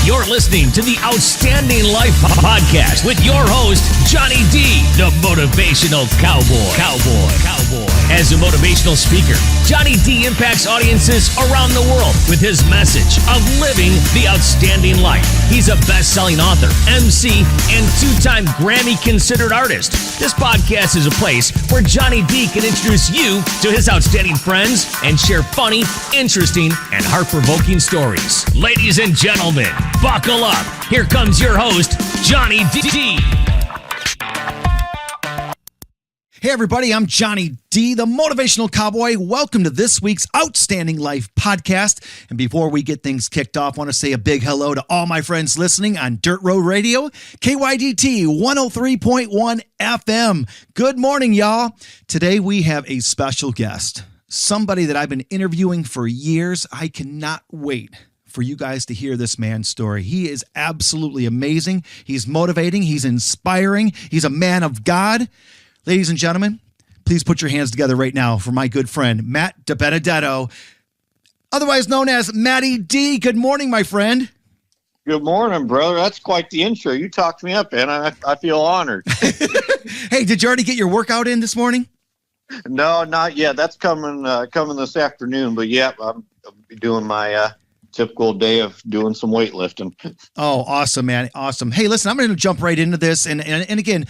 You're listening to the Outstanding Life Podcast with your host, Johnny D, the motivational cowboy. As a motivational speaker, Johnny D impacts audiences around the world with his message of living the outstanding life. He's a best-selling author, MC, and two-time Grammy-considered artist. This podcast is a place where Johnny D can introduce you to his outstanding friends and share funny, interesting, and heart-provoking stories. Ladies and gentlemen, buckle up. Here comes your host, Johnny D. Hey everybody, I'm Johnny D, the motivational cowboy. Welcome to this week's Outstanding Life podcast. And before we get things kicked off, I want to say a big hello to all my friends listening on Dirt Road Radio, KYDT 103.1 FM. Good morning, y'all. Today we have a special guest, somebody that I've been interviewing for years. I cannot wait for you guys to hear this man's story. He is absolutely amazing. He's motivating. He's inspiring. He's a man of God. Ladies and gentlemen, please put your hands together right now for my good friend, Matt DiBenedetto, otherwise known as Matty D. Good morning, my friend. Good morning, brother. That's quite the intro. You talked me up, man. I feel honored. Hey, did you already get your workout in this morning? No, not yet. That's coming this afternoon. But yeah, I'll be doing my typical day of doing some weightlifting. Oh, awesome, man. Awesome. Hey, listen, I'm going to jump right into this. And again,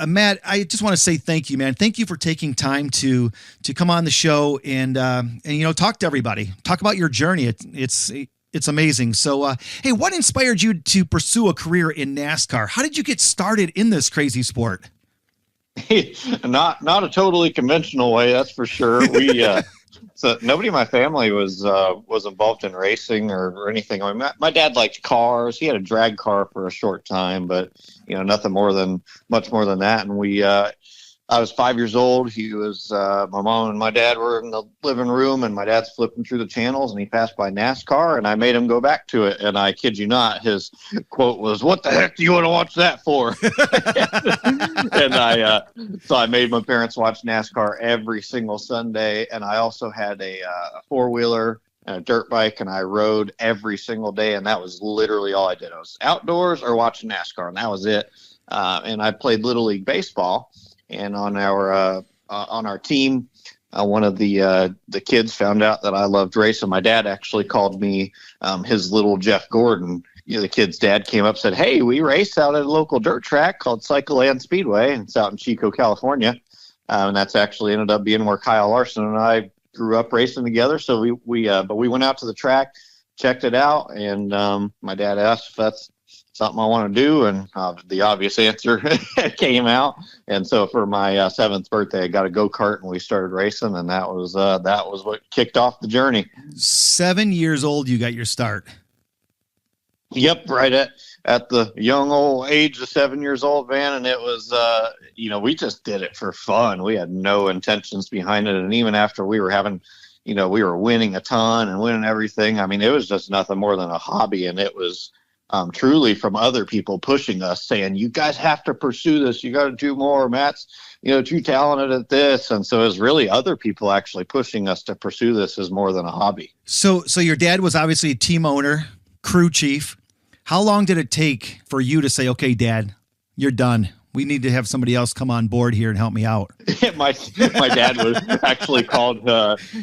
Matt, I just want to say thank you, man. Thank you for taking time to come on the show and talk to everybody, talk about your journey. It's amazing. So, hey, what inspired you to pursue a career in NASCAR? How did you get started in this crazy sport? Not a totally conventional way, that's for sure. So nobody in my family was involved in racing or anything. I mean, my dad liked cars. He had a drag car for a short time, but much more than that. And I was 5 years old. He was my mom and my dad were in the living room, and my dad's flipping through the channels, and he passed by NASCAR, and I made him go back to it. And I kid you not, his quote was, "What the heck do you want to watch that for?" And so I made my parents watch NASCAR every single Sunday, and I also had a four-wheeler and a dirt bike, and I rode every single day, and that was literally all I did. I was outdoors or watching NASCAR, and that was it. And I played Little League Baseball. And on our team, one of the kids found out that I loved racing. My dad actually called me his little Jeff Gordon. The kid's dad came up and said, "Hey, we race out at a local dirt track called Cycle Land Speedway, and it's out in Chico, California." And that's actually ended up being where Kyle Larson and I grew up racing together. So we went out to the track, checked it out, and my dad asked if that's something I want to do, and the obvious answer came out. And so for my 7th birthday, I got a go-kart, and we started racing, and that was what kicked off the journey. 7 years old, you got your start. Yep, right at the young old age of 7 years old, man. And it was, we just did it for fun. We had no intentions behind it, and even after we were having, we were winning a ton and winning everything. I mean, it was just nothing more than a hobby, and it was truly from other people pushing us, saying, "You guys have to pursue this. You got to do more. Matt's, too talented at this." And so it was really other people actually pushing us to pursue this as more than a hobby. So your dad was obviously a team owner, crew chief. How long did it take for you to say, "Okay, Dad, you're done. We need to have somebody else come on board here and help me out"? my dad was actually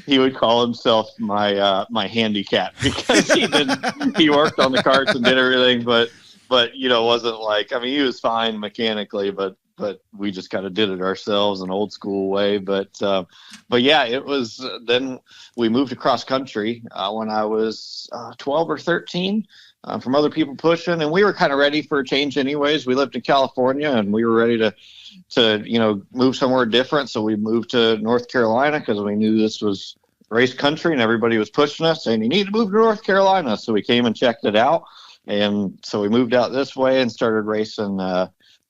he would call himself my handicap, because he worked on the carts and did everything, but wasn't like, I mean, he was fine mechanically, but we just kind of did it ourselves, an old school way. But yeah, it was, then we moved across country when I was 12 or 13. From other people pushing, and we were kind of ready for a change anyways. We lived in California, and we were ready to move somewhere different. So we moved to North Carolina because we knew this was race country, and everybody was pushing us saying, "You need to move to North Carolina." So we came and checked it out. And so we moved out this way and started racing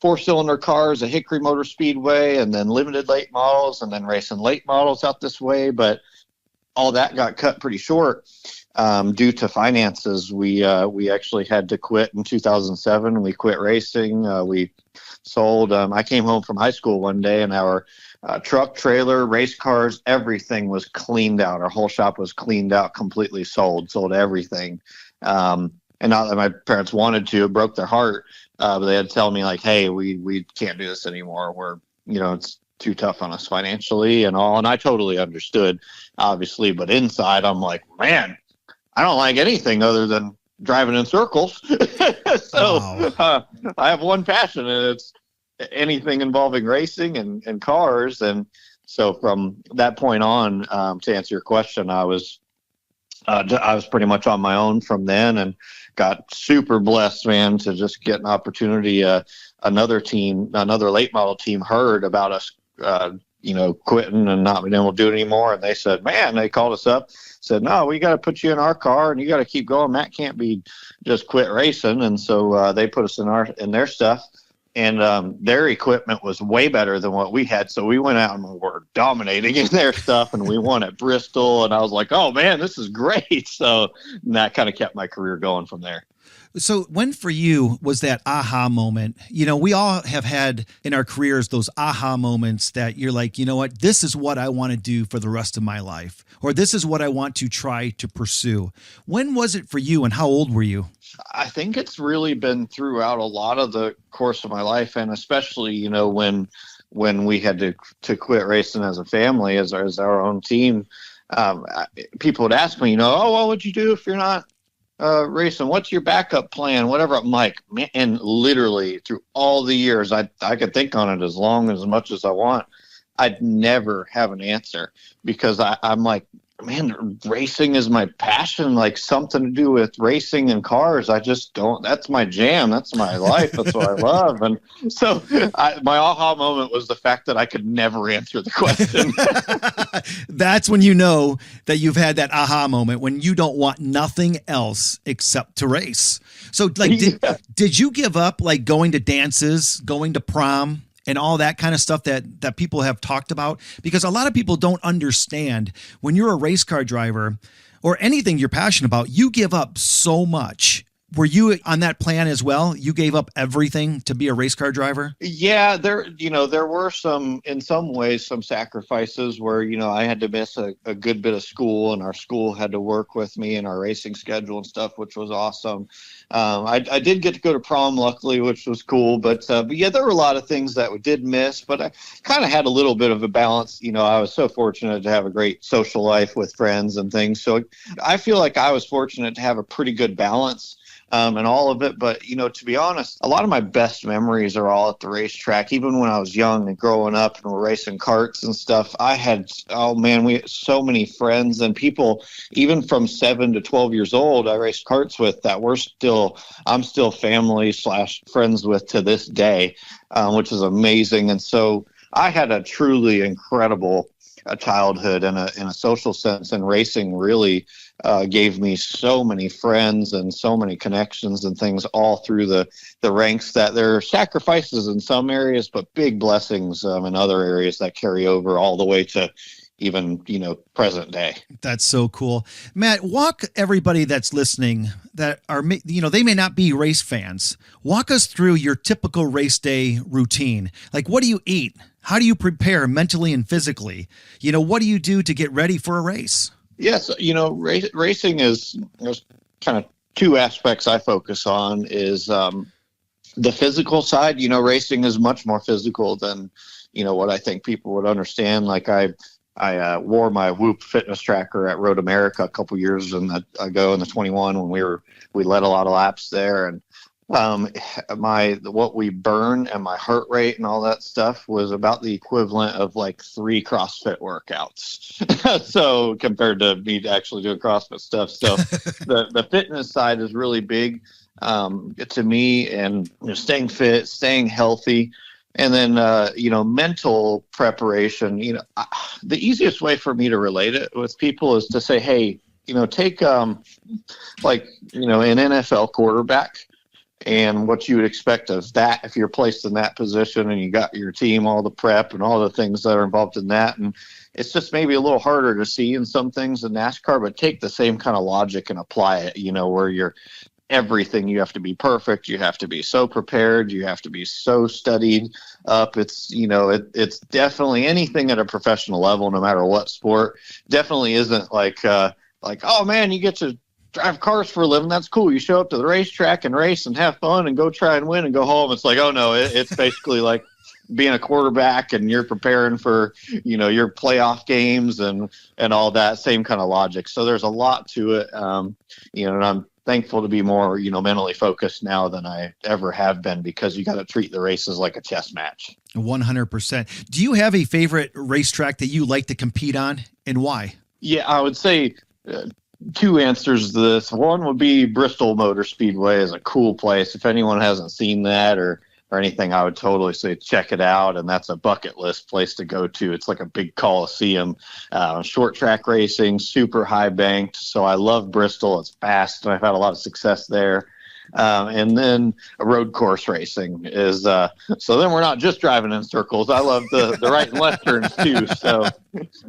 4-cylinder cars at Hickory Motor Speedway, and then limited late models, and then racing late models out this way. But all that got cut pretty short. Due to finances, we actually had to quit in 2007. We quit racing. We sold. I came home from high school one day, and our truck, trailer, race cars, everything was cleaned out. Our whole shop was cleaned out, completely sold everything. and not that my parents wanted to, it broke their heart. But they had to tell me like, hey, we can't do this anymore. We're, it's too tough on us financially and all. And I totally understood, obviously. But inside, I'm like, man, I don't like anything other than driving in circles. So I have one passion, and it's anything involving racing and cars. And so from that point on, to answer your question, I was pretty much on my own from then, and got super blessed, man, to just get an opportunity. Another late model team heard about us, quitting and not being able to do it anymore. And they said, man, they called us up, said, no, we got to put you in our car and you got to keep going. Matt can't be just quit racing. And so they put us in their stuff. And their equipment was way better than what we had. So we went out and were dominating in their stuff, and we won at Bristol. And I was like, oh, man, this is great. So that kind of kept my career going from there. So when for you was that aha moment? We all have had in our careers those aha moments that you're like, you know what, this is what I want to do for the rest of my life, or this is what I want to try to pursue. When was it for you, and how old were you? I think it's really been throughout a lot of the course of my life, and especially, when we had to quit racing as a family, as our own team. People would ask me, oh, what would you do if you're not racing? What's your backup plan? Whatever. I'm like, man, and literally through all the years, I could think on it as much as I want. I'd never have an answer, because I'm like, man, racing is my passion, like something to do with racing and cars. I just don't, that's my jam. That's my life. That's what I love. And so my aha moment was the fact that I could never answer the question. That's when you know that you've had that aha moment, when you don't want nothing else except to race. So did you give up like going to dances, going to prom, and all that kind of stuff that people have talked about? Because a lot of people don't understand, when you're a race car driver or anything you're passionate about, you give up so much. Were you on that plan as well? You gave up everything to be a race car driver? Yeah, there were in some ways, some sacrifices where, I had to miss a good bit of school, and our school had to work with me in our racing schedule and stuff, which was awesome. I did get to go to prom, luckily, which was cool. But yeah, there were a lot of things that we did miss, but I kind of had a little bit of a balance. I was so fortunate to have a great social life with friends and things. So I feel like I was fortunate to have a pretty good balance and all of it. But, to be honest, a lot of my best memories are all at the racetrack. Even when I was young and growing up and we're racing karts and stuff, we had so many friends and people, even from 7 to 12 years old, I raced karts with, that I'm still family / friends with to this day, which is amazing. And so I had a truly incredible childhood in a social sense, and racing really gave me so many friends and so many connections and things all through the ranks, that there are sacrifices in some areas, but big blessings in other areas that carry over all the way to even, present day. That's so cool. Matt, walk everybody that's listening that are, they may not be race fans. Walk us through your typical race day routine. Like, what do you eat? How do you prepare mentally and physically? What do you do to get ready for a race? Yes. Racing is, there's kind of two aspects I focus on. Is the physical side. Racing is much more physical than, what I think people would understand. Like I wore my Whoop fitness tracker at Road America a couple years ago in the 21 when we led a lot of laps there, and what we burn and my heart rate and all that stuff was about the equivalent of like 3 CrossFit workouts. So compared to me actually doing CrossFit stuff. So the fitness side is really big to me, and staying fit, staying healthy. And then, mental preparation. The easiest way for me to relate it with people is to say, hey, take an NFL quarterback, and what you would expect of that if you're placed in that position and you got your team, all the prep and all the things that are involved in that. And it's just maybe a little harder to see in some things in NASCAR, but take the same kind of logic and apply it, where you're everything. You have to be perfect. You have to be so prepared. You have to be so studied up. It's, it's definitely anything at a professional level, no matter what sport, definitely isn't like, oh man, you get to drive cars for a living. That's cool. You show up to the racetrack and race and have fun and go try and win and go home. It's like, oh no, it's basically like being a quarterback and you're preparing for, your playoff games and all that same kind of logic. So there's a lot to it. And I'm thankful to be more, mentally focused now than I ever have been, because you got to treat the races like a chess match. 100%. Do you have a favorite racetrack that you like to compete on, and why? Yeah, I would say two answers to this. One would be Bristol Motor Speedway is a cool place. If anyone hasn't seen that or anything, I would totally say check it out. And that's a bucket list place to go to. It's like a big coliseum, short track racing, super high banked. So I love Bristol. It's fast, and I've had a lot of success there. And then road course racing is, so then we're not just driving in circles. I love the right and left turns too. So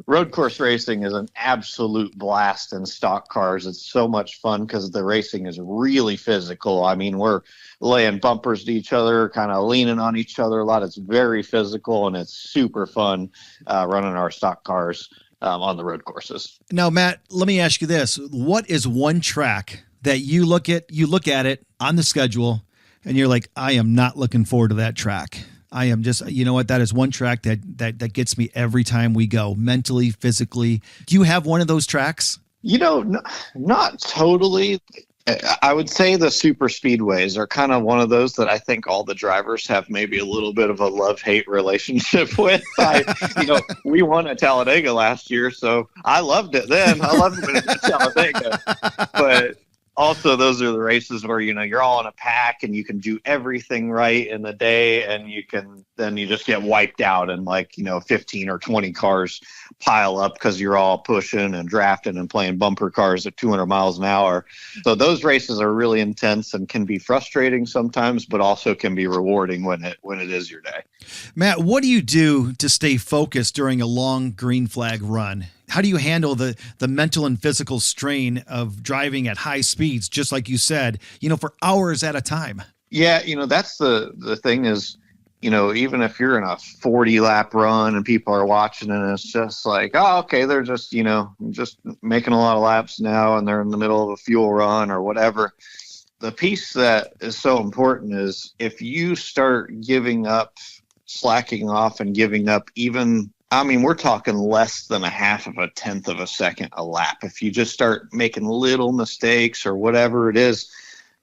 road course racing is an absolute blast in stock cars. It's so much fun because the racing is really physical. I mean, we're laying bumpers to each other, kind of leaning on each other a lot. It's very physical, and it's super fun running our stock cars on the road courses. Now, Matt, let me ask you this. What is one track that you look at it on the schedule and you're like, I am not looking forward to that track? I am just, that is one track that gets me every time we go, mentally, physically. Do you have one of those tracks? Not totally. I would say the super speedways are kind of one of those that I think all the drivers have maybe a little bit of a love-hate relationship with. We won at Talladega last year, so I loved it then. I loved it at Talladega. But also, those are the races where, you're all in a pack and you can do everything right in the day, and then you just get wiped out and 15 or 20 cars pile up because you're all pushing and drafting and playing bumper cars at 200 miles an hour. So those races are really intense and can be frustrating sometimes, but also can be rewarding when it is your day. Matt, what do you do to stay focused during a long green flag run? How do you handle the mental and physical strain of driving at high speeds, just like you said, for hours at a time? Yeah, that's the thing is, even if you're in a 40-lap run and people are watching, and it's just like, oh, okay, they're just, just making a lot of laps now, and they're in the middle of a fuel run or whatever. The piece that is so important is if you start slacking off and giving up we're talking less than a half of a tenth of a second a lap. If you just start making little mistakes or whatever it is,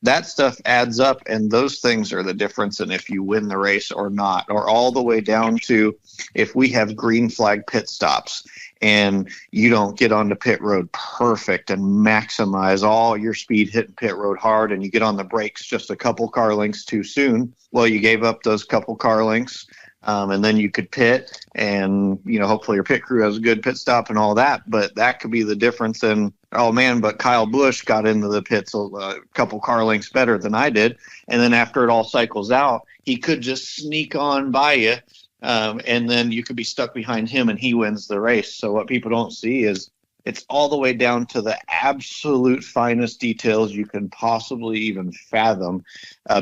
that stuff adds up, and those things are the difference in if you win the race or not, or all the way down to if we have green flag pit stops and you don't get onto pit road perfect and maximize all your speed hitting pit road hard, and you get on the brakes just a couple car lengths too soon. Well, you gave up those couple car lengths. And then you could pit, and hopefully your pit crew has a good pit stop and all that. But that could be the difference in, oh man, but Kyle Busch got into the pits a couple car lengths better than I did, and then after it all cycles out, he could just sneak on by you, and then you could be stuck behind him, and he wins the race. So what people don't see is it's all the way down to the absolute finest details you can possibly even fathom,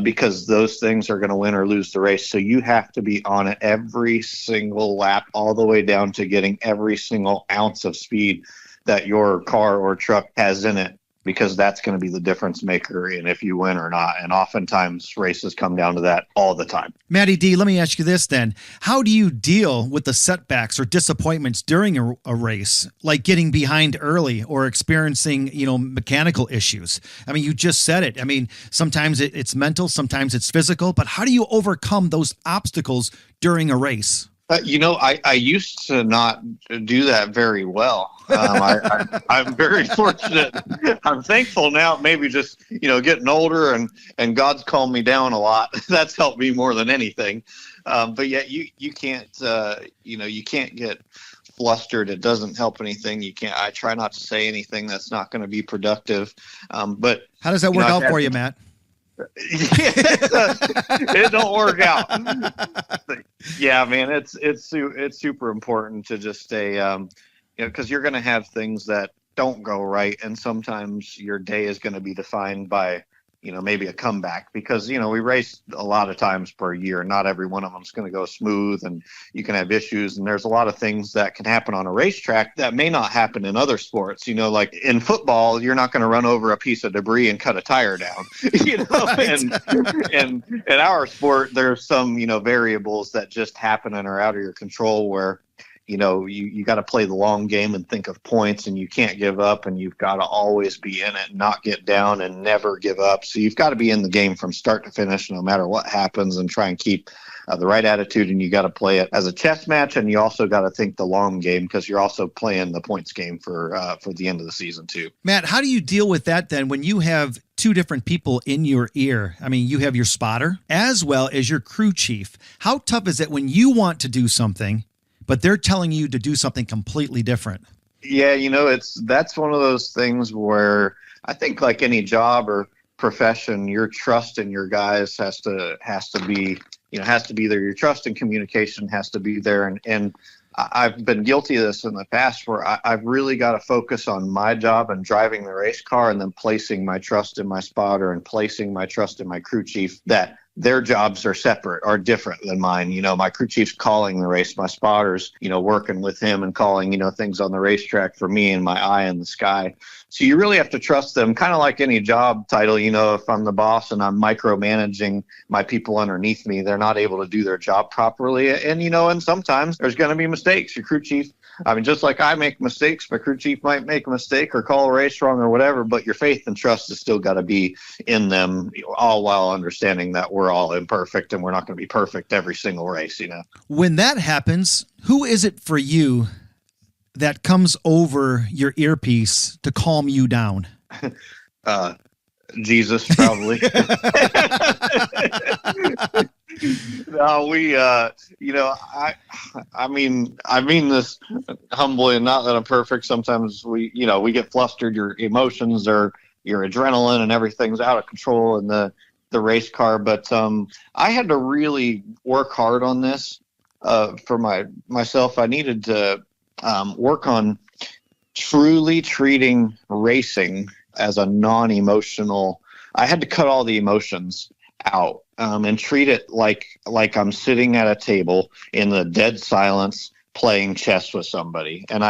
because those things are going to win or lose the race. So you have to be on it every single lap, all the way down to getting every single ounce of speed that your car or truck has in it, because that's going to be the difference maker in if you win or not. And oftentimes races come down to that all the time. Matty D, let me ask you this then. How do you deal with the setbacks or disappointments during a race, like getting behind early or experiencing, mechanical issues? I mean, you just said it. I mean, sometimes it's mental, sometimes it's physical, but how do you overcome those obstacles during a race? I used to not do that very well. I'm very fortunate. I'm thankful now, maybe just, getting older and God's calmed me down a lot. That's helped me more than anything. But yeah, you can't, you can't get flustered. It doesn't help anything. I try not to say anything that's not going to be productive. But how does that work out for you, Matt? It don't work out. Yeah, man, it's super important to just stay, because you're going to have things that don't go right, and sometimes your day is going to be defined by maybe a comeback, because, we race a lot of times per year. Not every one of them is going to go smooth, and you can have issues. And there's a lot of things that can happen on a racetrack that may not happen in other sports. Like in football, you're not going to run over a piece of debris and cut a tire down, Right. and in our sport, there's some, variables that just happen and are out of your control, where you got to play the long game and think of points, and you can't give up, and you've got to always be in it, not get down, and never give up. So you've got to be in the game from start to finish, no matter what happens, and try and keep the right attitude. And you got to play it as a chess match, and you also got to think the long game, because you're also playing the points game for the end of the season too. Matt, how do you deal with that then when you have two different people in your ear? I mean, you have your spotter as well as your crew chief. How tough is it when you want to do something, but they're telling you to do something completely different? Yeah, that's one of those things where I think, like any job or profession, your trust in your guys has to be there. Your trust and communication has to be there. And I've been guilty of this in the past, where I've really got to focus on my job and driving the race car, and then placing my trust in my spotter and placing my trust in my crew chief, that their jobs are separate, are different than mine. My crew chief's calling the race, my spotter's, working with him and calling, things on the racetrack for me, and my eye in the sky. So you really have to trust them, kind of like any job title. If I'm the boss and I'm micromanaging my people underneath me, they're not able to do their job properly. And sometimes there's going to be mistakes. Your crew chief, just like I make mistakes, my crew chief might make a mistake or call a race wrong or whatever, but your faith and trust has still got to be in them, all while understanding that we're all imperfect and we're not going to be perfect every single race. When that happens, who is it for you that comes over your earpiece to calm you down? Jesus, probably. No, I mean this humbly, and not that I'm perfect. Sometimes we get flustered. Your emotions or your adrenaline and everything's out of control in the race car. But I had to really work hard on this for myself. I needed to work on truly treating racing as a non-emotional. I had to cut all the emotions out and treat it like I'm sitting at a table in the dead silence playing chess with somebody. And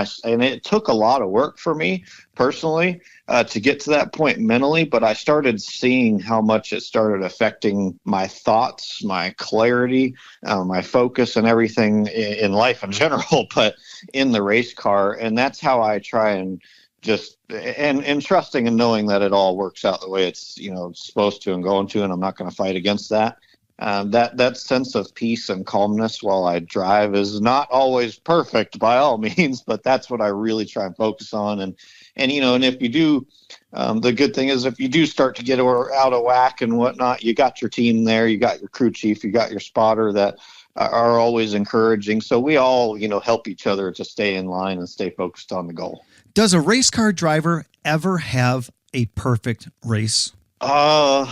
it took a lot of work for me personally to get to that point mentally, but I started seeing how much it started affecting my thoughts, my clarity, my focus, and everything in life in general, but in the race car. And that's how I try and just and trusting and knowing that it all works out the way it's supposed to and going to, and I'm not going to fight against that. That sense of peace and calmness while I drive is not always perfect by all means, but that's what I really try and focus on. And if you do, the good thing is if you do start to get out of whack and whatnot, you got your team there, you got your crew chief, you got your spotter that are always encouraging. So we all, help each other to stay in line and stay focused on the goal. Does a race car driver ever have a perfect race? There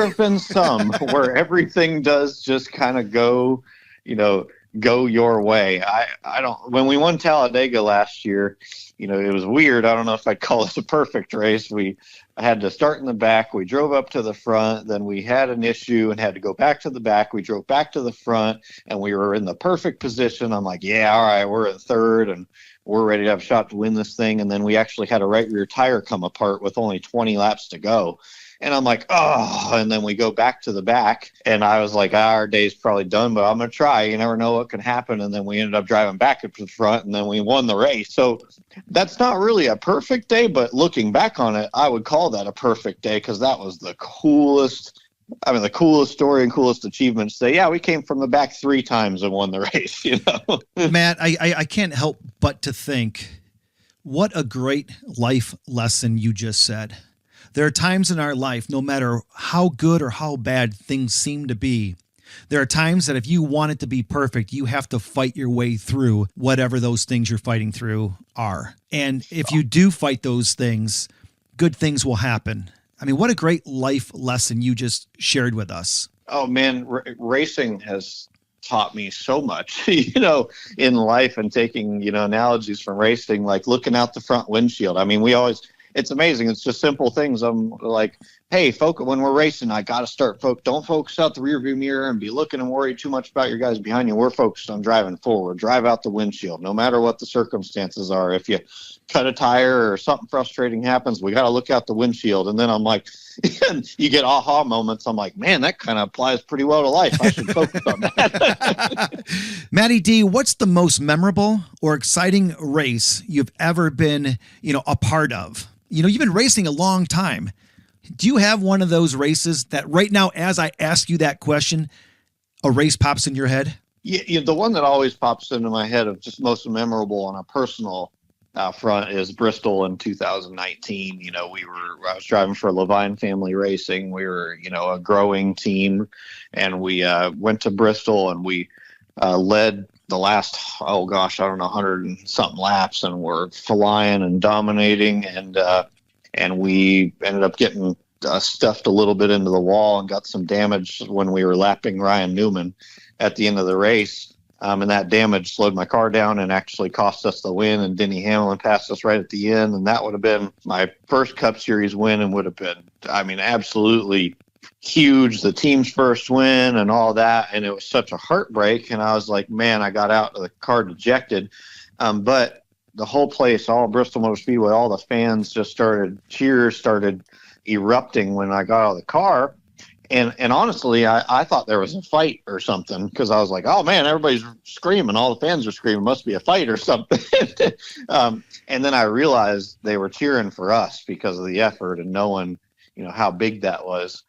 have been some where everything does just kind of go your way. I don't, when we won Talladega last year, it was weird. I don't know if I'd call it a perfect race. We had to start in the back. We drove up to the front. Then we had an issue and had to go back to the back. We drove back to the front and we were in the perfect position. I'm like, yeah, all right, we're in third and we're ready to have a shot to win this thing. And then we actually had a right rear tire come apart with only 20 laps to go. And I'm like, oh, and then we go back to the back. And I was like, our day's probably done, but I'm going to try. You never know what can happen. And then we ended up driving back up to the front, and then we won the race. So that's not really a perfect day, but looking back on it, I would call that a perfect day because that was the coolest story and coolest achievement to say, yeah, we came from the back 3 times and won the race, Matt, I can't help but to think what a great life lesson you just said. There are times in our life, no matter how good or how bad things seem to be, there are times that if you want it to be perfect, you have to fight your way through whatever those things you're fighting through are. And if you do fight those things, good things will happen. I mean, what a great life lesson you just shared with us. Oh, man, racing has taught me so much, in life, and taking, analogies from racing, like looking out the front windshield. I mean, we always, it's amazing. It's just simple things. I'm like, hey, when we're racing, I got to start don't focus out the rearview mirror and be looking and worried too much about your guys behind you. We're focused on driving forward. Drive out the windshield, no matter what the circumstances are. If you cut a tire or something frustrating happens, we got to look out the windshield. And then I'm like, you get aha moments. I'm like, man, that kind of applies pretty well to life. I should focus on that. Matty D, what's the most memorable or exciting race you've ever been, a part of? You've been racing a long time. Do you have one of those races that right now, as I ask you that question, a race pops in your head? Yeah, the one that always pops into my head of just most memorable on a personal front is Bristol in 2019. I was driving for Levine Family Racing. We were, a growing team, and we went to Bristol, and we led the last, 100 and something laps, and we're flying and dominating, and we ended up getting stuffed a little bit into the wall and got some damage when we were lapping Ryan Newman at the end of the race. And that damage slowed my car down and actually cost us the win. And Denny Hamlin passed us right at the end. And that would have been my first Cup Series win, and would have been, absolutely huge. The team's first win and all that. And it was such a heartbreak. And I was like, man, I got out of the car dejected. But the whole place, all Bristol Motor Speedway, all the fans just cheers started erupting when I got out of the car. And honestly, I thought there was a fight or something, because I was like, oh, man, everybody's screaming. All the fans are screaming. Must be a fight or something. And then I realized they were cheering for us because of the effort and knowing, how big that was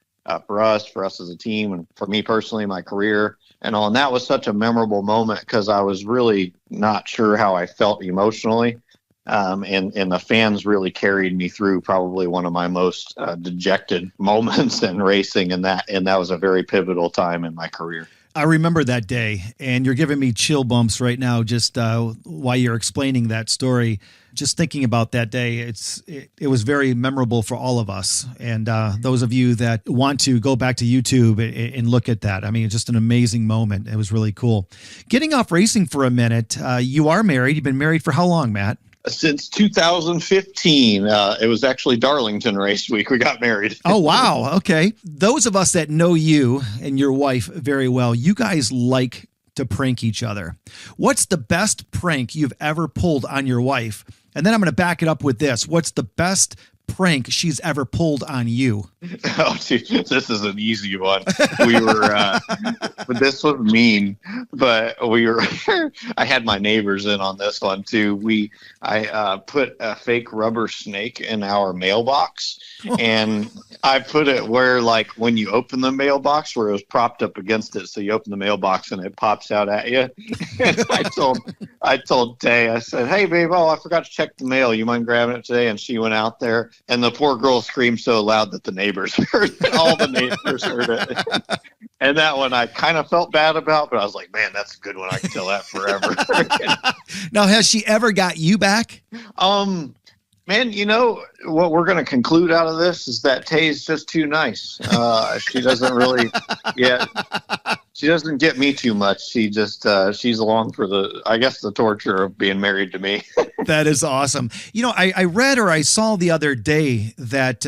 for us as a team, and for me personally, my career and all. And that was such a memorable moment because I was really not sure how I felt emotionally. And the fans really carried me through probably one of my most dejected moments in racing, and that was a very pivotal time in my career. I remember that day, and you're giving me chill bumps right now just while you're explaining that story. Just thinking about that day, it was very memorable for all of us. And those of you that want to go back to YouTube and look at that, it's just an amazing moment. It was really cool. Getting off racing for a minute, you are married. You've been married for how long, Matt? Since 2015. It was actually Darlington race week. We got married. Oh, wow. Okay. Those of us that know you and your wife very well, you guys like to prank each other. What's the best prank you've ever pulled on your wife? And then I'm going to back it up with this. What's the best prank she's ever pulled on you? Oh, dude, this is an easy one. We were, but this was mean, but we were, I had my neighbors in on this one too. I put a fake rubber snake in our mailbox, and I put it where, like, when you open the mailbox, where it was propped up against it. So you open the mailbox and it pops out at you. And I told Tay, I said, hey babe, I forgot to check the mail. You mind grabbing it today? And she went out there, and the poor girl screamed so loud that the neighbors heard it. All the neighbors heard it. And that one I kind of felt bad about, but I was like, man, that's a good one. I can tell that forever. Now, has she ever got you back? Man, what we're going to conclude out of this is that Tay's just too nice. She doesn't really, she doesn't get me too much. She just, she's along for the torture of being married to me. That is awesome. I read or I saw the other day that,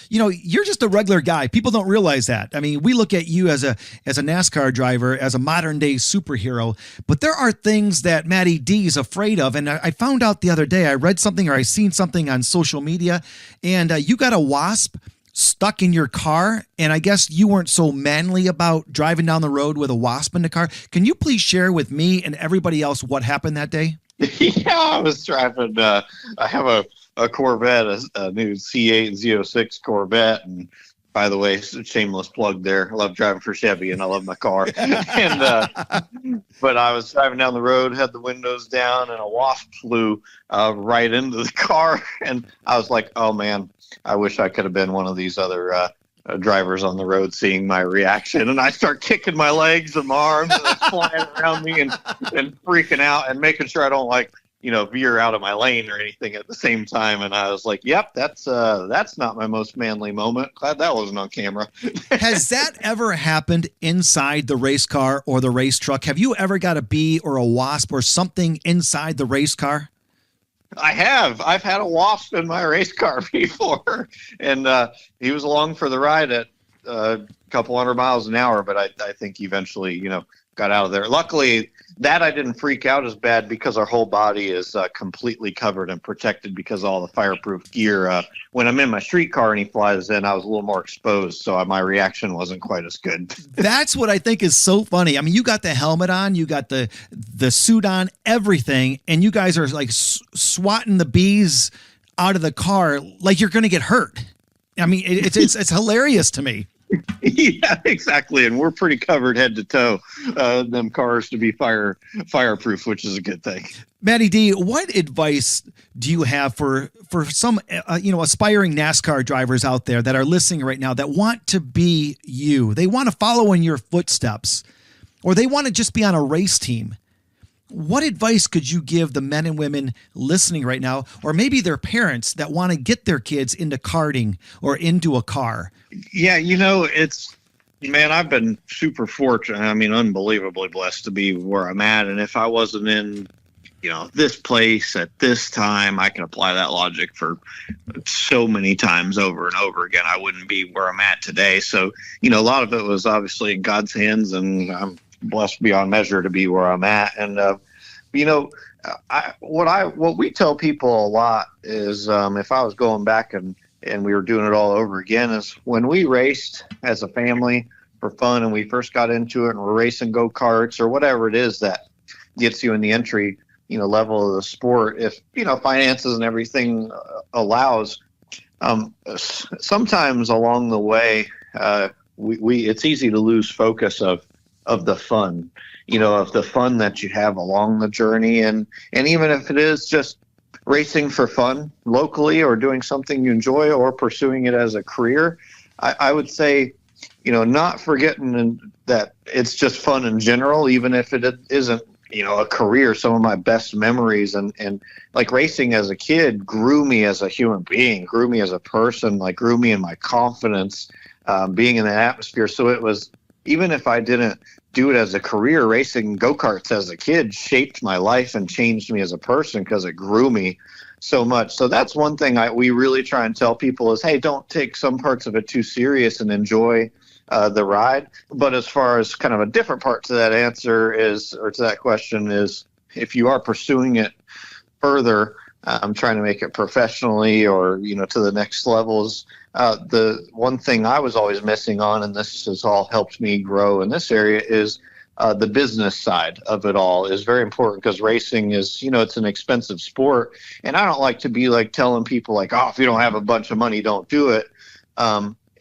you're just a regular guy. People don't realize that. We look at you as a NASCAR driver, as a modern day superhero, but there are things that Matty D is afraid of. And I found out the other day, I read something or I seen something on social media, and you got a wasp stuck in your car, and I guess you weren't so manly about driving down the road with a wasp in the car. Can you please share with me and everybody else what happened that day? Yeah, I was driving. I have a Corvette, a new C8 and Z06 Corvette, and by the way, shameless plug there. I love driving for Chevy, and I love my car. But I was driving down the road, had the windows down, and a wasp flew right into the car. And I was like, oh, man, I wish I could have been one of these other drivers on the road seeing my reaction. And I start kicking my legs and my arms, and it's flying around me and freaking out and making sure I don't, veer out of my lane or anything at the same time. And I was like, yep, that's not my most manly moment. Glad that wasn't on camera. Has that ever happened inside the race car or the race truck? Have you ever got a bee or a wasp or something inside the race car? I have. I've had a wasp in my race car before, and he was along for the ride at a couple 100 miles an hour, but I think he eventually, got out of there. Luckily, that I didn't freak out as bad because our whole body is completely covered and protected because of all the fireproof gear. When I'm in my street car and he flies in, I was a little more exposed, so my reaction wasn't quite as good. That's what I think is so funny. I mean, you got the helmet on, you got the suit on, everything, and you guys are like swatting the bees out of the car like you're going to get hurt. I mean, it's hilarious to me. Yeah, exactly. And we're pretty covered head to toe, them cars to be fireproof, which is a good thing. Matty D, what advice do you have for some, aspiring NASCAR drivers out there that are listening right now that want to be you? They want to follow in your footsteps, or they want to just be on a race team. What advice could you give the men and women listening right now, or maybe their parents that want to get their kids into karting or into a car? Yeah, I've been super fortunate. I mean, unbelievably blessed to be where I'm at. And if I wasn't in, this place at this time, I can apply that logic for so many times over and over again. I wouldn't be where I'm at today. So, a lot of it was obviously in God's hands, and I'm blessed beyond measure to be where I'm at. And, what we tell people a lot is, if I was going back and we were doing it all over again, is when we raced as a family for fun and we first got into it and we're racing go-karts or whatever it is that gets you in the entry, level of the sport, if, finances and everything allows, sometimes along the way, it's easy to lose focus of the fun, of the fun that you have along the journey. And even if it is just racing for fun locally or doing something you enjoy or pursuing it as a career, I would say, not forgetting that it's just fun in general, even if it isn't, a career. Some of my best memories and like racing as a kid grew me as a human being, grew me as a person, like grew me in my confidence, being in that atmosphere. So it was, even if I didn't do it as a career, racing go-karts as a kid shaped my life and changed me as a person because it grew me so much. So that's one thing we really try and tell people is, hey, don't take some parts of it too serious and enjoy the ride. But as far as kind of a different part to that answer is, or to that question is, if you are pursuing it further, I'm trying to make it professionally or, to the next levels. The one thing I was always missing on, and this has all helped me grow in this area, is the business side of it all is very important, because racing is, it's an expensive sport. And I don't like to be like telling people like, oh, if you don't have a bunch of money, don't do it.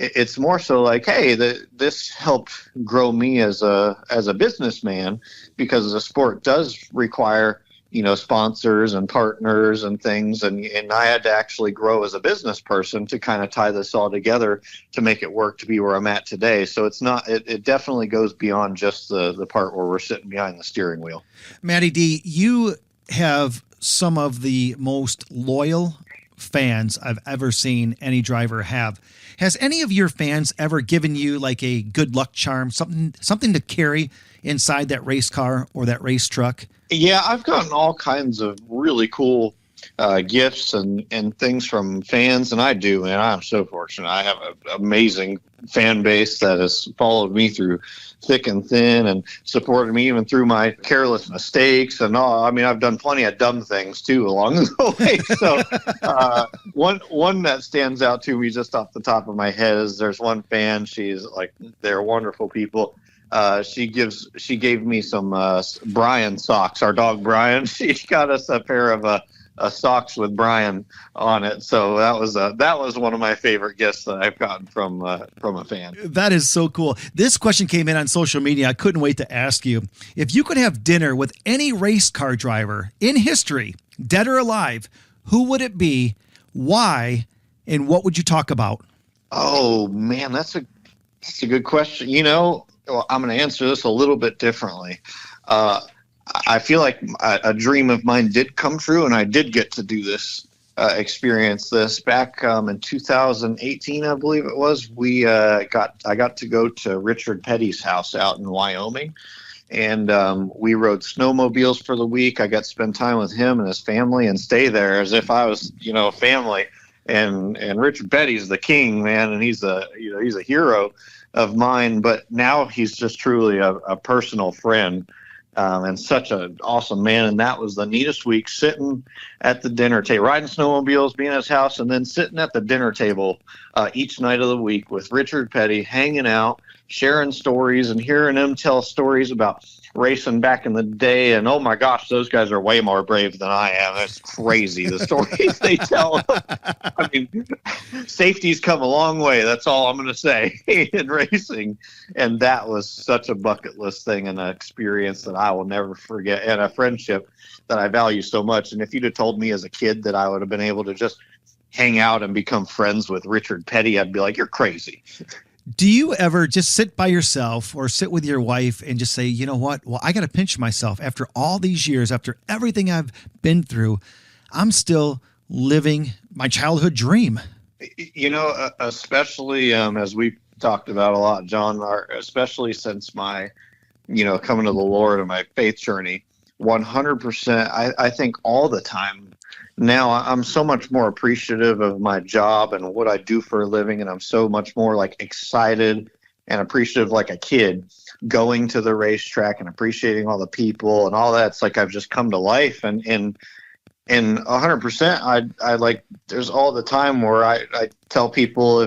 It's more so like, hey, this helped grow me as a businessman, because the sport does require, sponsors and partners and things. And I had to actually grow as a business person to kind of tie this all together to make it work to be where I'm at today. So it definitely goes beyond just the part where we're sitting behind the steering wheel. Matty D, you have some of the most loyal fans I've ever seen any driver have. Has any of your fans ever given you like a good luck charm, something to carry inside that race car or that race truck? Yeah, I've gotten all kinds of really cool gifts and things from fans, and I'm so fortunate. I have an amazing fan base that has followed me through thick and thin and supported me even through my careless mistakes and all. I mean, I've done plenty of dumb things too along the way. So one that stands out to me just off the top of my head is there's one fan. She's like, they're wonderful people. She gave me some Brian socks. Our dog Brian. She got us a pair of socks with Brian on it. So that was one of my favorite gifts that I've gotten from a fan. That is so cool. This question came in on social media. I couldn't wait to ask you. If you could have dinner with any race car driver in history, dead or alive, who would it be? Why? And what would you talk about? Oh man, that's a good question. Well, I'm going to answer this a little bit differently. I feel like a dream of mine did come true, and I did get to do this, experience this back in 2018, I believe it was. I got to go to Richard Petty's house out in Wyoming, and we rode snowmobiles for the week. I got to spend time with him and his family and stay there as if I was, family. And Richard Petty's the king, man, and he's a hero of mine. But now he's just truly a personal friend. And such an awesome man. And that was the neatest week, sitting at the dinner table, riding snowmobiles, being at his house, and then sitting at the dinner table each night of the week with Richard Petty, hanging out, sharing stories and hearing him tell stories about racing back in the day. And oh my gosh, those guys are way more brave than I am. It's crazy, the stories they tell. I mean, safety's come a long way. That's all I'm going to say in racing. And that was such a bucket list thing and an experience that I will never forget, and a friendship that I value so much. And if you'd have told me as a kid that I would have been able to just hang out and become friends with Richard Petty, I'd be like, you're crazy. Do you ever just sit by yourself or sit with your wife and just say, you know what? Well, I got to pinch myself. After all these years, after everything I've been through, I'm still living my childhood dream. Especially as we talked about a lot, John, especially since my, coming to the Lord and my faith journey, 100%, I think all the time now I'm so much more appreciative of my job and what I do for a living. And I'm so much more like excited and appreciative like a kid going to the racetrack and appreciating all the people and all that. It's like I've just come to life and 100%. I like, there's all the time where I tell people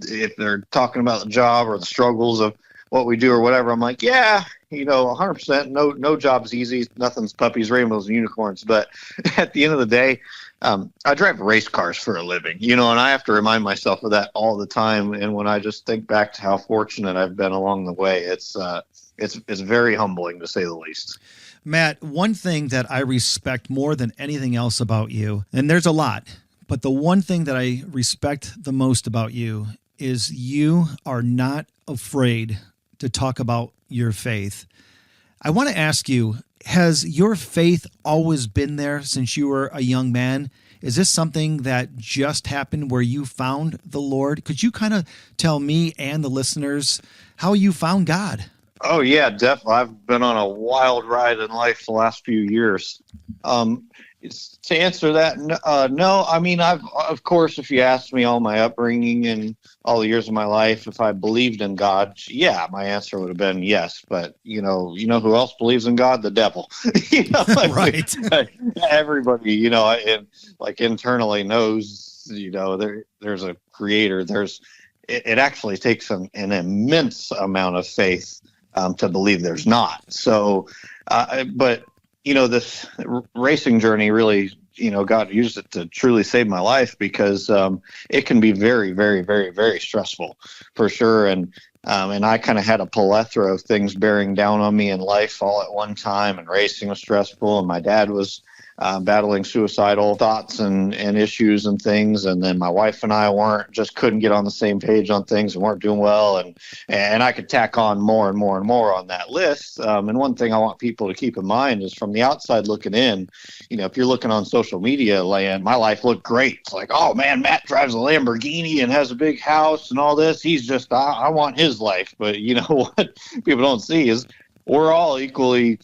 if they're talking about the job or the struggles of what we do or whatever, I'm like, yeah, 100%. No job's easy. Nothing's puppies, rainbows, and unicorns. But at the end of the day, I drive race cars for a living, and I have to remind myself of that all the time. And when I just think back to how fortunate I've been along the way, it's very humbling to say the least. Matt, one thing that I respect more than anything else about you, and there's a lot, but the one thing that I respect the most about you is you are not afraid to talk about your faith. I want to ask you, has your faith always been there since you were a young man? Is this something that just happened where you found the Lord? Could you kind of tell me and the listeners how you found God? Oh, yeah, definitely. I've been on a wild ride in life the last few years. To answer that, no. I mean, of course, if you asked me all my upbringing and all the years of my life, if I believed in God, yeah, my answer would have been yes. But you know who else believes in God? The devil. Right. Everybody, like internally knows, there's a creator. It actually takes an immense amount of faith to believe there's not. So, but. This racing journey really, God used it to truly save my life because it can be very, very, very, very stressful for sure. And I kind of had a plethora of things bearing down on me in life all at one time, and racing was stressful, and my dad was battling suicidal thoughts and issues and things. And then my wife and I couldn't get on the same page on things and weren't doing well. And I could tack on more and more and more on that list. And one thing I want people to keep in mind is from the outside looking in, if you're looking on social media land, my life looked great. It's like, oh man, Matt drives a Lamborghini and has a big house and all this. He's just, I want his life. But what people don't see is we're all equally,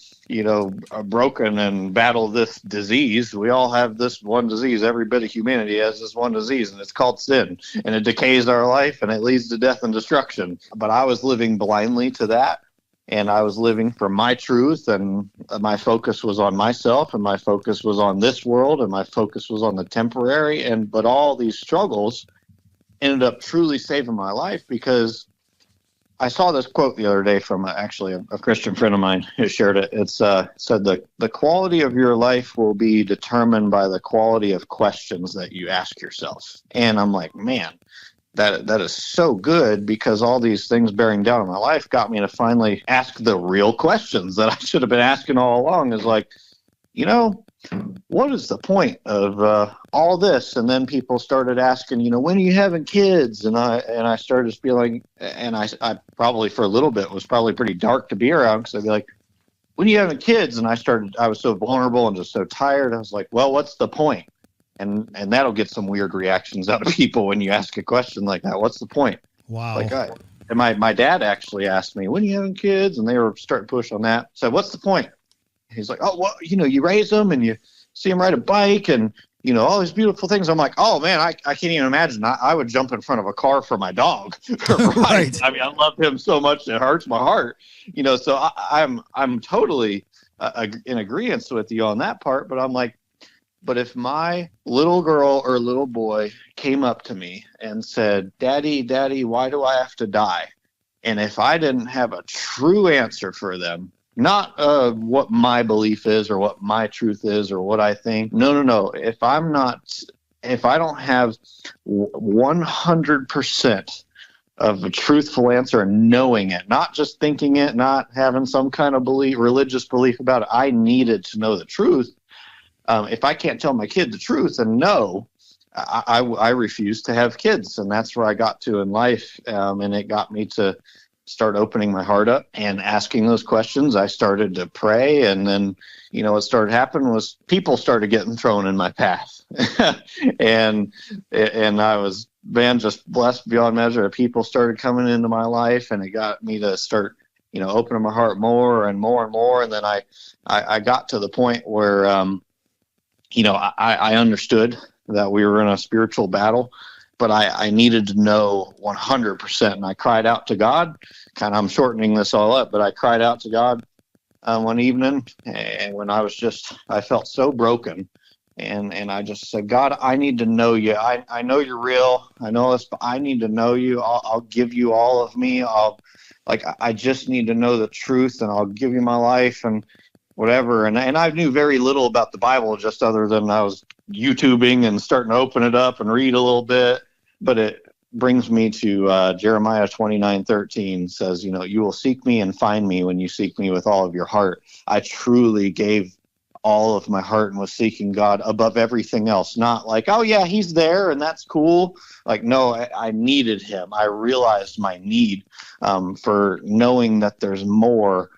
broken and battle this disease. We all have this one disease. Every bit of humanity has this one disease, and it's called sin. And it decays our life, and it leads to death and destruction. But I was living blindly to that, and I was living for my truth, and my focus was on myself, and my focus was on this world, and my focus was on the temporary. But all these struggles ended up truly saving my life because I saw this quote the other day from actually a Christian friend of mine who shared it. It's said the quality of your life will be determined by the quality of questions that you ask yourself. And I'm like, man, that is so good, because all these things bearing down on my life got me to finally ask the real questions that I should have been asking all along. Is like, what is the point of all this? And then people started asking, when are you having kids? And I started feeling, and I probably for a little bit was probably pretty dark to be around, because I'd be like, when are you having kids? And I was so vulnerable and just so tired. I was like, well, what's the point? And that'll get some weird reactions out of people when you ask a question like that. What's the point? Wow. Like, And my dad actually asked me, when are you having kids? And they were starting to push on that. So what's the point? He's like, oh, well, you raise them and you see them ride a bike and, all these beautiful things. I'm like, oh man, I can't even imagine. I would jump in front of a car for my dog. Right. I mean, I love him so much. It hurts my heart, so I'm totally in agreement with you on that part, but I'm like, but if my little girl or little boy came up to me and said, Daddy, why do I have to die? And if I didn't have a true answer for them, not what my belief is or what my truth is or what I think. No. If I don't have 100% of a truthful answer and knowing it, not just thinking it, not having some kind of religious belief about it, I needed to know the truth. If I can't tell my kid the truth, then no, I refuse to have kids. And that's where I got to in life. And it got me to start opening my heart up and asking those questions. I started to pray, and then, what started happening was people started getting thrown in my path. and I was, just blessed beyond measure. People started coming into my life, and it got me to start, opening my heart more and more and more. And then I got to the point where, I understood that we were in a spiritual battle, but I needed to know 100%. And I cried out to God. I'm shortening this all up, but I cried out to God one evening, and when I felt so broken. And I just said, God, I need to know you. I know you're real. I know this, but I need to know you. I'll give you all of me. I just need to know the truth, and I'll give you my life and whatever. And I knew very little about the Bible, just other than I was YouTubing and starting to open it up and read a little bit. But it brings me to Jeremiah 29:13 says, you will seek me and find me when you seek me with all of your heart. I truly gave all of my heart and was seeking God above everything else. Not like, oh yeah, he's there and that's cool. Like, no, I needed him. I realized my need for knowing that there's more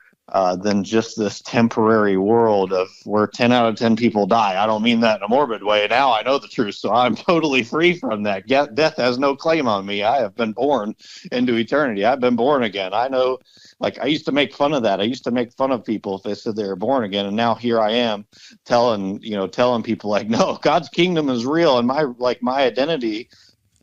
than just this temporary world of where 10 out of 10 people die. I don't mean that in a morbid way. Now I know the truth, so I'm totally free from that. Death has no claim on me. I have been born into eternity. I've been born again. I know, I used to make fun of that. I used to make fun of people if they said they were born again, and now here I am telling people like, no, God's kingdom is real, and my identity,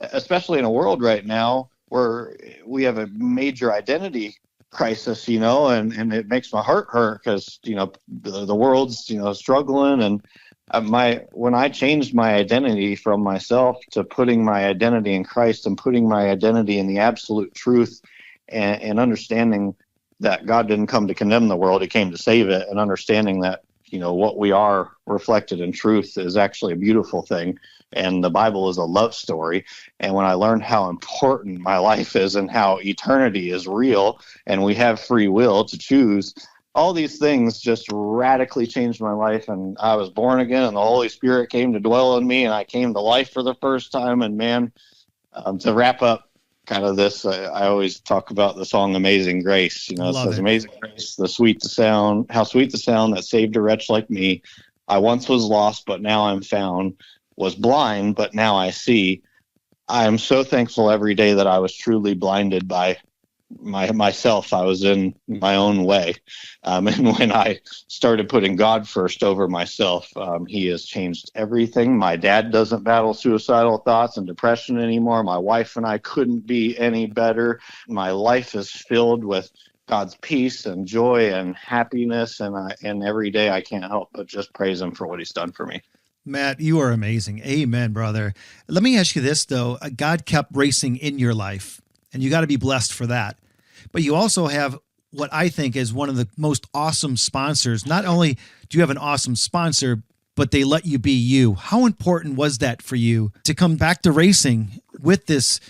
especially in a world right now where we have a major identity crisis, and it makes my heart hurt because the world's struggling. And when I changed my identity from myself to putting my identity in Christ and putting my identity in the absolute truth, and understanding that God didn't come to condemn the world, he came to save it, and understanding that what we are reflected in truth is actually a beautiful thing. And the Bible is a love story. And when I learned how important my life is and how eternity is real and we have free will to choose, all these things just radically changed my life. And I was born again, and the Holy Spirit came to dwell in me, and I came to life for the first time. And man, to wrap up kind of this, I always talk about the song Amazing Grace. It says, Amazing Grace, how sweet the sound that saved a wretch like me. I once was lost, but now I'm found. Was blind, but now I see. I am so thankful every day that I was truly blinded by myself. I was in my own way. And when I started putting God first over myself, he has changed everything. My dad doesn't battle suicidal thoughts and depression anymore. My wife and I couldn't be any better. My life is filled with God's peace and joy and happiness. And every day I can't help but just praise him for what he's done for me. Matt, you are amazing. Amen, brother. Let me ask you this, though. God kept racing in your life, and you got to be blessed for that. But you also have what I think is one of the most awesome sponsors. Not only do you have an awesome sponsor, but they let you be you. How important was that for you to come back to racing with this,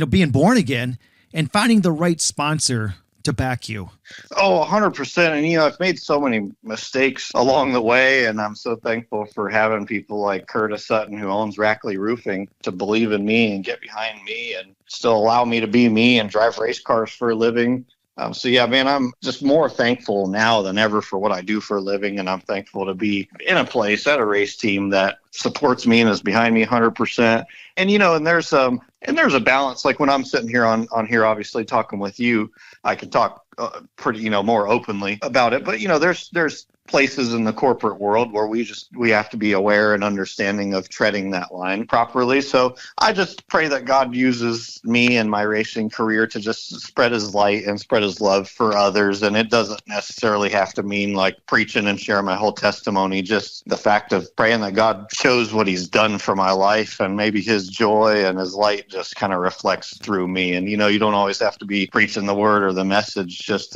being born again and finding the right sponsor to back you? Oh, 100%. And, I've made so many mistakes along the way, and I'm so thankful for having people like Curtis Sutton, who owns Rackley Roofing, to believe in me and get behind me and still allow me to be me and drive race cars for a living. So yeah, man, I'm just more thankful now than ever for what I do for a living, and I'm thankful to be in a place at a race team that supports me and is behind me 100%. And and there's a balance. Like when I'm sitting here on here, obviously talking with you, I can talk pretty more openly about it. But there's places in the corporate world where we have to be aware and understanding of treading that line properly. So I just pray that God uses me and my racing career to just spread his light and spread his love for others. And it doesn't necessarily have to mean like preaching and sharing my whole testimony, just the fact of praying that God shows what he's done for my life, and maybe his joy and his light just kind of reflects through me. And you don't always have to be preaching the word or the message, just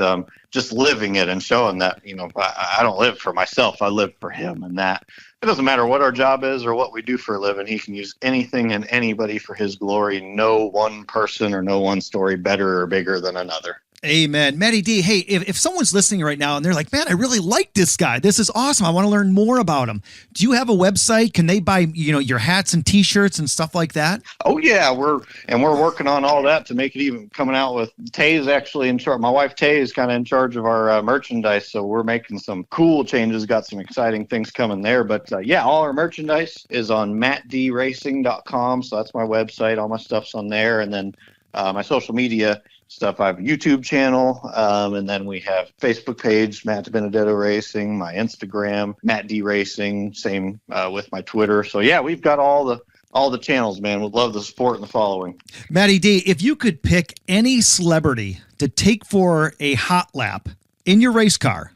living it and showing that, I don't live for myself. I live for him, and that it doesn't matter what our job is or what we do for a living. He can use anything and anybody for his glory. No one person or no one story better or bigger than another. Amen. Matty D, hey, if someone's listening right now and they're like, man, I really like this guy. This is awesome. I want to learn more about him. Do you have a website? Can they buy, your hats and T-shirts and stuff like that? Oh, yeah. We're working on all that to make it even coming out with Tay's actually in charge. My wife Tay is kind of in charge of our merchandise. So we're making some cool changes, got some exciting things coming there. But all our merchandise is on mattdracing.com. So that's my website. All my stuff's on there. And then my social media stuff. I have a YouTube channel, and then we have Facebook page, Matt DiBenedetto Racing, my Instagram, Matt D Racing, same with my Twitter. So yeah, we've got all the channels, man. Would love the support and the following. Matty D, if you could pick any celebrity to take for a hot lap in your race car,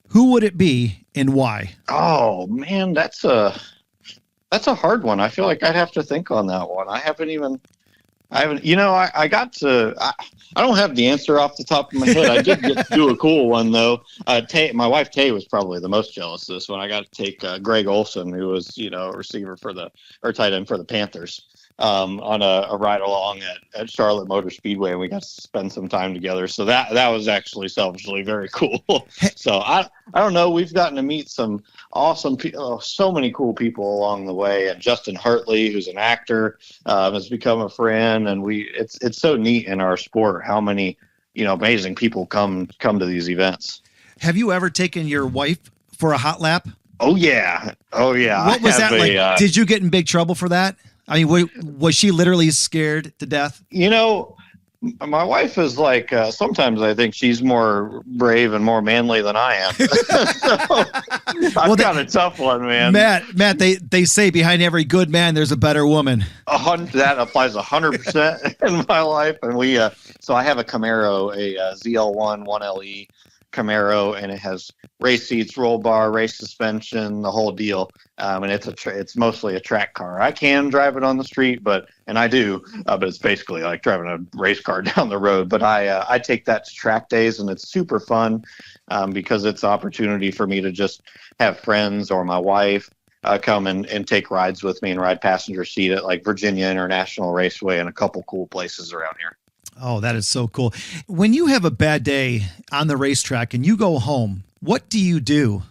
who would it be and why? Oh man, that's a hard one. I feel like I'd have to think on that one. I don't have the answer off the top of my head. I did get to do a cool one though. My wife Tay was probably the most jealous of this one. I got to take Greg Olson, who was, a receiver tight end for the Panthers, on a ride along at Charlotte Motor Speedway, and we got to spend some time together. So that was actually selfishly very cool. So I don't know. We've gotten to meet some awesome people, so many cool people along the way. And Justin Hartley, who's an actor, has become a friend. And it's so neat in our sport how many, amazing people come to these events. Have you ever taken your wife for a hot lap? Oh yeah. What was that like? Did you get in big trouble for that? I mean, was she literally scared to death? My wife is like, sometimes I think she's more brave and more manly than I am. So I've got a tough one, man. Matt, they say behind every good man, there's a better woman. That applies 100% in my life. And so I have a Camaro, a ZL1 1LE Camaro, and it has race seats, roll bar, race suspension, the whole deal. And it's mostly a track car. I can drive it on the street, and I do, but it's basically like driving a race car down the road. But I take that to track days, and it's super fun because it's an opportunity for me to just have friends or my wife come and take rides with me and ride passenger seat at like Virginia International Raceway and a couple cool places around here. Oh, that is so cool. When you have a bad day on the racetrack and you go home, what do you do?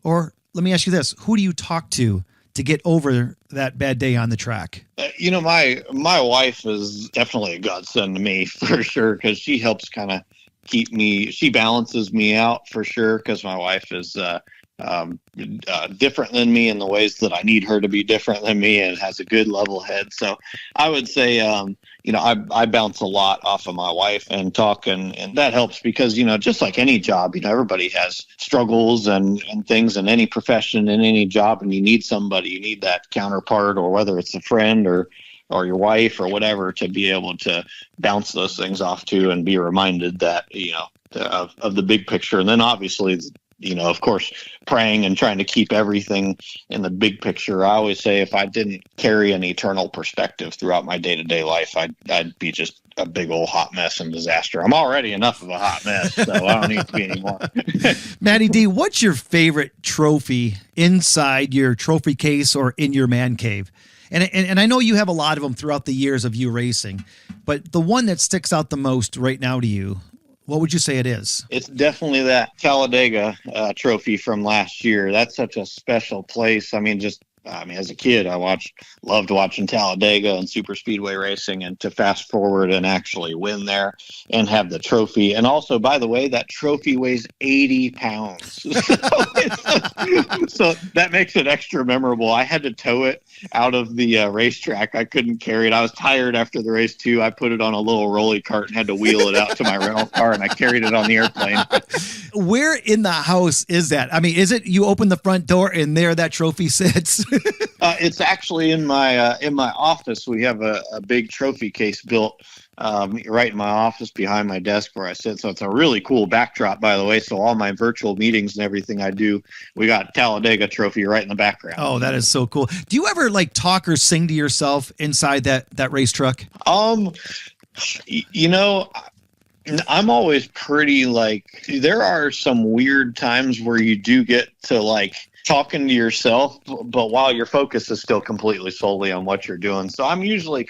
Or let me ask you this, who do you talk to get over that bad day on the track? My wife is definitely a godsend to me for sure, because she helps kind of she balances me out for sure, because my wife is different than me in the ways that I need her to be different than me, and has a good level head. So I would say, I bounce a lot off of my wife and talk, and that helps because, just like any job, everybody has struggles and things in any profession, in any job, and you need that counterpart, or whether it's a friend or your wife or whatever, to be able to bounce those things off to and be reminded that, of the big picture. And then obviously, of course, praying and trying to keep everything in the big picture. I always say if I didn't carry an eternal perspective throughout my day-to-day life, I'd be just a big old hot mess and disaster. I'm already enough of a hot mess, so I don't need to be anymore. Matty D, what's your favorite trophy inside your trophy case or in your man cave? And I know you have a lot of them throughout the years of you racing, but the one that sticks out the most right now to you, what would you say it is? It's definitely that Talladega trophy from last year. That's such a special place. I mean, just I mean, as a kid, loved watching Talladega and super speedway racing, and to fast forward and actually win there and have the trophy. And also, by the way, that trophy weighs 80 pounds. So that makes it extra memorable. I had to tow it out of the racetrack. I couldn't carry it. I was tired after the race too. I put it on a little rolly cart and had to wheel it out to my rental car, and I carried it on the airplane. Where in the house is that? I mean, is it you open the front door and there that trophy sits? It's actually in my office. We have a big trophy case built right in my office behind my desk where I sit. So it's a really cool backdrop, by the way. So all my virtual meetings and everything I do, we got Talladega trophy right in the background. Oh, that is so cool. Do you ever like talk or sing to yourself inside that race truck? You know, I'm always pretty like, there are some weird times where you do get to like talking to yourself, but while your focus is still completely solely on what you're doing. So I'm usually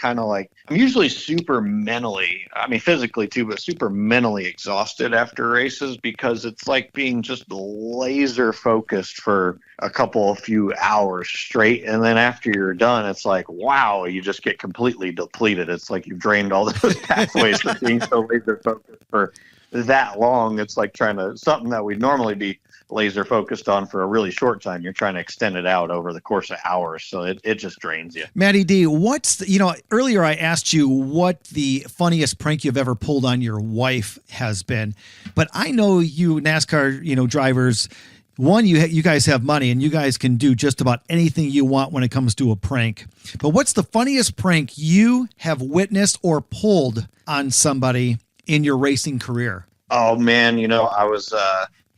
super mentally, I mean, physically too, but super mentally exhausted after races, because it's like being just laser focused for a few hours straight. And then after you're done, it's like, wow, you just get completely depleted. It's like you've drained all those pathways for being so laser focused for that long. It's like something that we'd normally be laser focused on for a really short time, you're trying to extend it out over the course of hours. So it just drains you. Matty D, earlier I asked you what the funniest prank you've ever pulled on your wife has been, but I know you NASCAR, drivers, one, you guys have money and you guys can do just about anything you want when it comes to a prank. But what's the funniest prank you have witnessed or pulled on somebody in your racing career? Oh man, I was,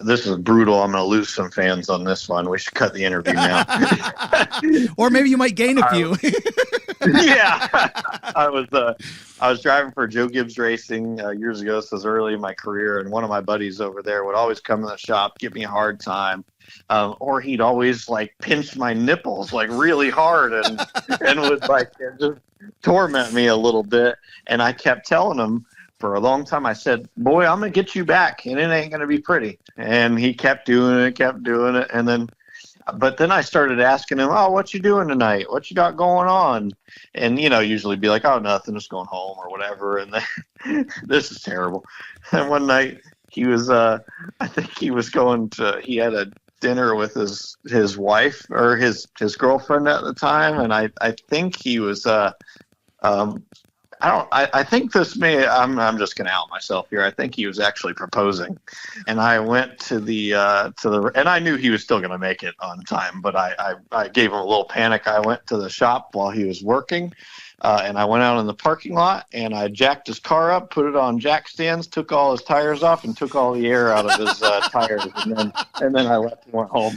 this is brutal. I'm going to lose some fans on this one. We should cut the interview now. Or maybe you might gain a few. Yeah. I was driving for Joe Gibbs Racing years ago. This was early in my career. And one of my buddies over there would always come to the shop, give me a hard time. Or he'd always like pinch my nipples like really hard and would like just torment me a little bit. And I kept telling him, for a long time, I said, boy, I'm going to get you back, and it ain't going to be pretty. And he kept doing it. But then I started asking him, oh, what you doing tonight? What you got going on? And, usually be like, oh, nothing, just going home or whatever. And then this is terrible. And one night he was, I think he was he had a dinner with his wife or his girlfriend at the time. And I think he was, I think this I'm just going to out myself here. I think he was actually proposing, and I went to and I knew he was still going to make it on time, but I gave him a little panic. I went to the shop while he was working, and I went out in the parking lot and I jacked his car up, put it on jack stands, took all his tires off and took all the air out of his tires. And then I left and went home.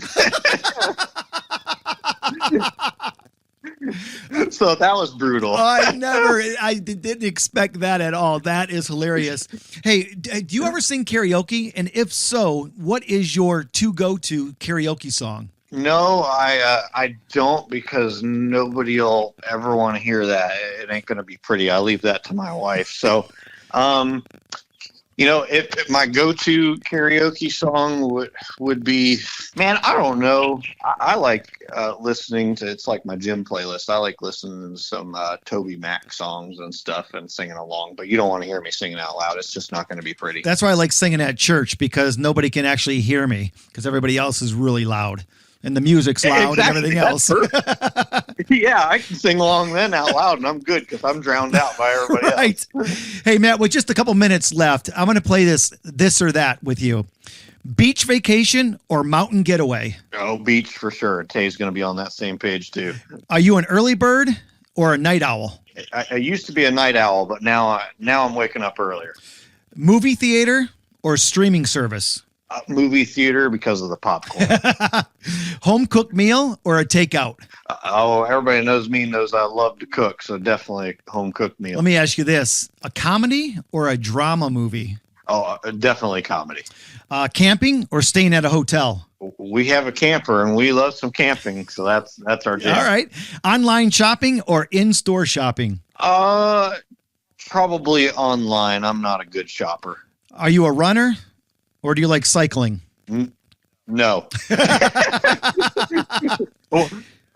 So that was brutal. I didn't expect that at all. That is hilarious. Hey, do you ever sing karaoke? And if so, what is your go-to karaoke song? No, I don't, because nobody will ever want to hear that. It ain't going to be pretty. I leave that to my wife. So, if my go-to karaoke song would be, man, I don't know. I like listening to, it's like my gym playlist. I like listening to some Toby Mac songs and stuff and singing along, but you don't want to hear me singing out loud. It's just not going to be pretty. That's why I like singing at church, because nobody can actually hear me because everybody else is really loud. And the music's loud. Exactly. And everything else. Yeah, I can sing along then out loud, and I'm good because I'm drowned out by everybody else. Right. Hey, Matt, with just a couple minutes left, I'm going to play this or that with you. Beach vacation or mountain getaway? Oh, beach for sure. Tay's going to be on that same page too. Are you an early bird or a night owl? I used to be a night owl, but now I'm waking up earlier. Movie theater or streaming service? Movie theater because of the popcorn. Home cooked meal or a takeout? Everybody knows I love to cook, so definitely home cooked meal. Let me ask you this: a comedy or a drama movie? Oh, definitely comedy. Camping or staying at a hotel? We have a camper and we love some camping, so that's our jam. All right. Online shopping or in-store shopping? Probably online. I'm not a good shopper. Are you a runner? Or do you like cycling? No.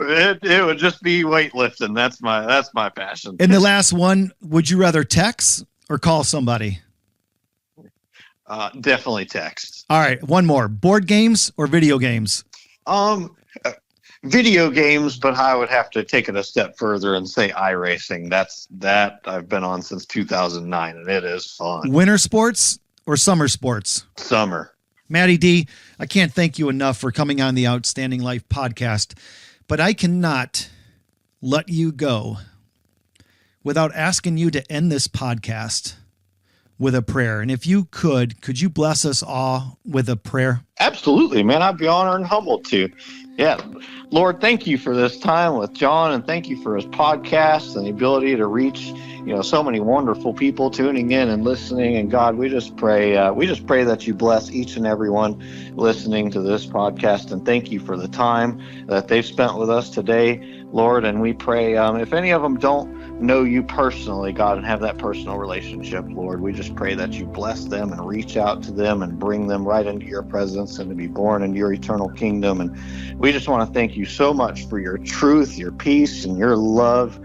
It would just be weightlifting. That's my passion. And the last one, would you rather text or call somebody? Definitely text. All right, one more. Board games or video games? Video games, but I would have to take it a step further and say iRacing. That I've been on since 2009, and it is fun. Winter sports or summer sports? Summer. Matty D, I can't thank you enough for coming on the Outstanding Life podcast, but I cannot let you go without asking you to end this podcast with a prayer. And if you could you bless us all with a prayer? Absolutely, man. I'd be honored and humbled to. Yeah. Lord, thank you for this time with John, and thank you for his podcast and the ability to reach, so many wonderful people tuning in and listening. And God, we just pray that you bless each and every one listening to this podcast. And thank you for the time that they've spent with us today, Lord. And we pray, if any of them don't know you personally, God, and have that personal relationship, Lord, we just pray that you bless them and reach out to them and bring them right into your presence and to be born into your eternal kingdom. And we just want to thank you so much for your truth, your peace, and your love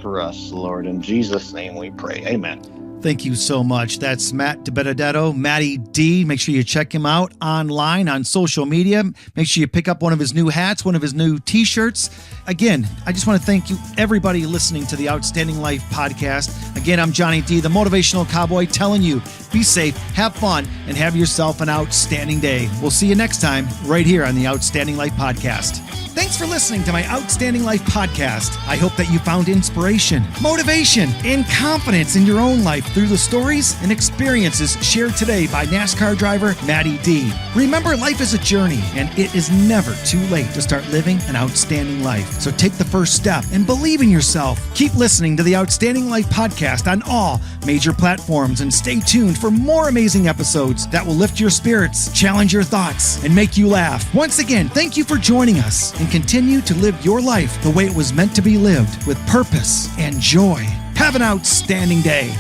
for us, Lord. In Jesus' name we pray. Amen. Thank you so much. That's Matt DiBenedetto, Matty D. Make sure you check him out online on social media. Make sure you pick up one of his new hats, one of his new t-shirts. Again, I just want to thank you, everybody listening to the Outstanding Life podcast. Again, I'm Johnny D, the Motivational Cowboy, telling you, be safe, have fun, and have yourself an outstanding day. We'll see you next time right here on the Outstanding Life podcast. Thanks for listening to my Outstanding Life podcast. I hope that you found inspiration, motivation, and confidence in your own life through the stories and experiences shared today by NASCAR driver Matty D. Remember, life is a journey, and it is never too late to start living an outstanding life. So take the first step and believe in yourself. Keep listening to the Outstanding Life podcast on all major platforms, and stay tuned for more amazing episodes that will lift your spirits, challenge your thoughts, and make you laugh. Once again, thank you for joining us, and continue to live your life the way it was meant to be lived, with purpose and joy. Have an outstanding day.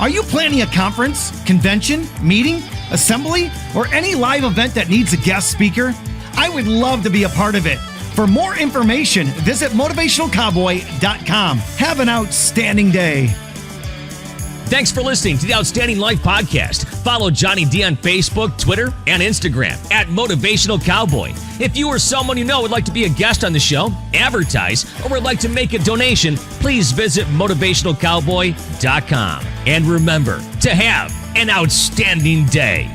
Are you planning a conference, convention, meeting, assembly, or any live event that needs a guest speaker? I would love to be a part of it. For more information, visit motivationalcowboy.com. Have an outstanding day. Thanks for listening to the Outstanding Life podcast. Follow Johnny D on Facebook, Twitter, and Instagram at Motivational Cowboy. If you or someone you know would like to be a guest on the show, advertise, or would like to make a donation, please visit motivationalcowboy.com. And remember to have an outstanding day.